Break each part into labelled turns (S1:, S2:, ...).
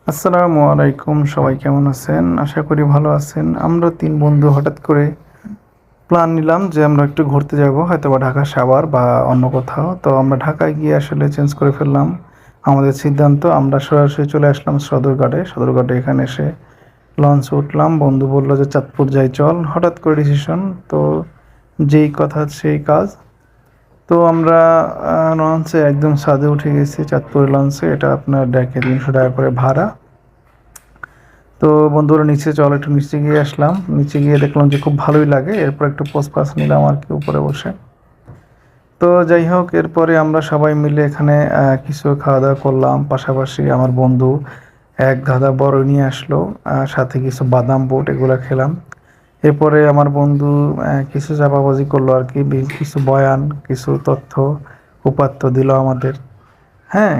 S1: আসসালামু আলাইকুম, সবাই কেমন আছেন? আশা করি ভালো আছেন। আমরা ৩ বন্ধু হঠাৎ করে প্ল্যান নিলাম যে আমরা একটু ঘুরতে যাবো, হয়তোবা ঢাকা সাভার বা অন্য কোথাও। তো আমরা ঢাকায় গিয়ে আসলে চেঞ্জ করে ফেললাম আমাদের সিদ্ধান্ত। আমরা সরাসরি চলে আসলাম সদরঘাটে। সদরঘাটে এখানে এসে লঞ্চে উঠলাম। বন্ধু বলল যে চাঁদপুর যাই চল। হঠাৎ করে ডিসিশন। তো যেই কথা সেই কাজ। তো আমরা লঞ্চে একদম ছাদে উঠে গেছি, চাঁদপুর লঞ্চে। এটা আপনার ডেকে ৳৩০০ করে ভাড়া। তো বন্ধুরা নিচে চল, একটু নিচে গিয়ে আসলাম। নিচে গিয়ে দেখলাম যে খুব ভালোই লাগে। এরপর একটু পোজ নিলাম আর কি উপরে বসে। তো যাই হোক, এরপরে আমরা সবাই মিলে এখানে কিছু খাওয়া দাওয়া করলাম। পাশাপাশি আমার বন্ধু এক গাদা বড়ই নিয়ে আসলো, সাথে কিছু বাদাম বুট এগুলো খেলাম। এরপরে আমার বন্ধু কিছু চাপাবাজি করলো আর কি, কিছু বয়ান, কিছু তথ্য উপাত্ত দিল আমাদের। হ্যাঁ,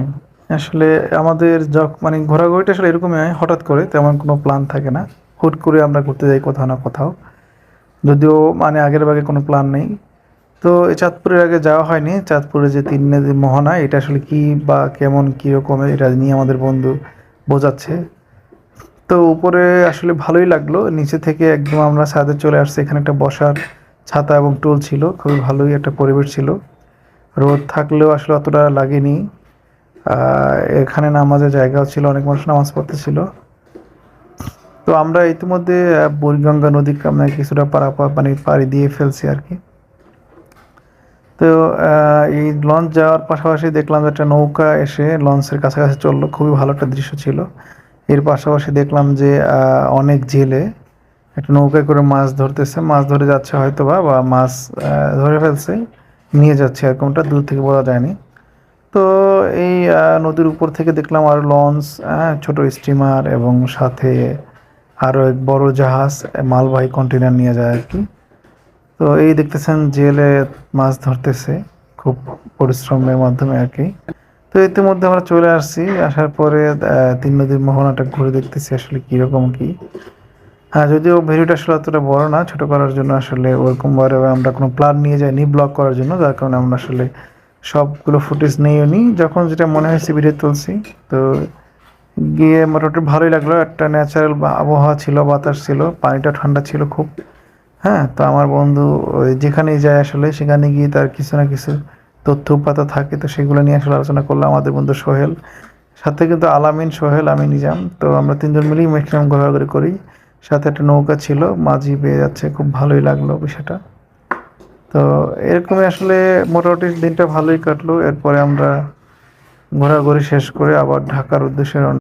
S1: আসলে আমাদের মানে ঘোরাঘুরিটা আসলে এরকমই হয়, হঠাৎ করে তেমন কোনো প্ল্যান থাকে না। হুট করে আমরা ঘুরতে যাই কোথাও না কোথাও। যদিও মানে আগের ভাগে কোনো প্ল্যান নেই। তো এই চাঁদপুরের আগে যাওয়া হয়নি। চাঁদপুরে যে ৩ নদীর মোহনা, এটা আসলে কি বা কেমন কি রকমের এটা নিয়ে আমাদের বন্ধু বোঝাচ্ছে। তো উপরে আসলে ভালোই লাগলো। নিচে থেকে একদম আমরা ছাদে চলে আসছি। এখানে একটা বসার ছাতা এবং টুল ছিল। খুবই ভালোই একটা পরিবেশ ছিল। রোদ থাকলেও আসলে অতটা লাগেনি। এখানে নামাজের জায়গাও ছিল, অনেক মানুষ নামাজ পড়তেছিল। তো আমরা ইতিমধ্যে বুড়িগঙ্গা নদী কিছুটা মানে পাড়ি দিয়ে ফেলছি আর কি। তো এই লঞ্চ যাওয়ার পাশাপাশি দেখলাম যে একটা নৌকা এসে লঞ্চের কাছাকাছি চললো, খুবই ভালো একটা দৃশ্য ছিল। এর পাশাপাশি দেখলাম যে অনেক জেলে একটা নৌকায় করে মাছ ধরতেছে, মাছ ধরে যাচ্ছে হয়তো বা মাছ ধরে ফেলছে, নিয়ে যাচ্ছে, এরকমটা দূর থেকে বোঝা যায়নি। তো এই নদীর উপর থেকে দেখলাম আরও লঞ্চ, ছোট স্টিমার এবং সাথে আরও এক বড় জাহাজ মালবাহী কন্টেনার নিয়ে যায় আর কি। তো এই দেখতেছেন জেলে মাছ ধরতেছে খুব পরিশ্রমের মাধ্যমে আর কি। তো ইতিমধ্যে আমরা চলে আসছি, আসার পরে ৩ নদীর মোহনাটা ঘুরে দেখতেছি আসলে কীরকম কি। হ্যাঁ, যদিও ভিডিওটা আসলে অতটা বড় না, ছোট করার জন্য আসলে ওরকমভাবে আমরা কোনো প্ল্যান নিয়ে যাইনি ব্লগ করার জন্য, যার কারণে আমরা আসলে সবগুলো ফুটেজ নিয়েও নি, যখন যেটা মনে হয়েছে ভিডিও তুলছি। তো গিয়ে মোটামুটি ভালোই লাগলো, একটা ন্যাচারাল আবহাওয়া ছিল, বাতাস ছিল, পানিটা ঠান্ডা ছিল খুব। হ্যাঁ, তো আমার বন্ধু ওই যেখানেই যায় আসলে সেখানে গিয়ে তার কিছু না কিছু তথ্য উপাত্ত থাকে, তো সেগুলো নিয়ে আসলে আলোচনা করলাম। আমাদের বন্ধু সোহেল, সাথে কিন্তু আলামিন, সোহেল, আমি নিজাম। তো আমরা ৩ জন মিলেই ম্যাক্সিমাম ঘোরাঘুরি করি। সাথে একটা নৌকা ছিল, মাঝি বেয়ে যাচ্ছে, খুব ভালোই লাগলো বিষয়টা। তো এরকমই আসলে মোটামুটি দিনটা ভালোই কাটলো। এরপরে আমরা ঘোরাঘুরি শেষ করে আবার ঢাকার উদ্দেশ্যে রওনা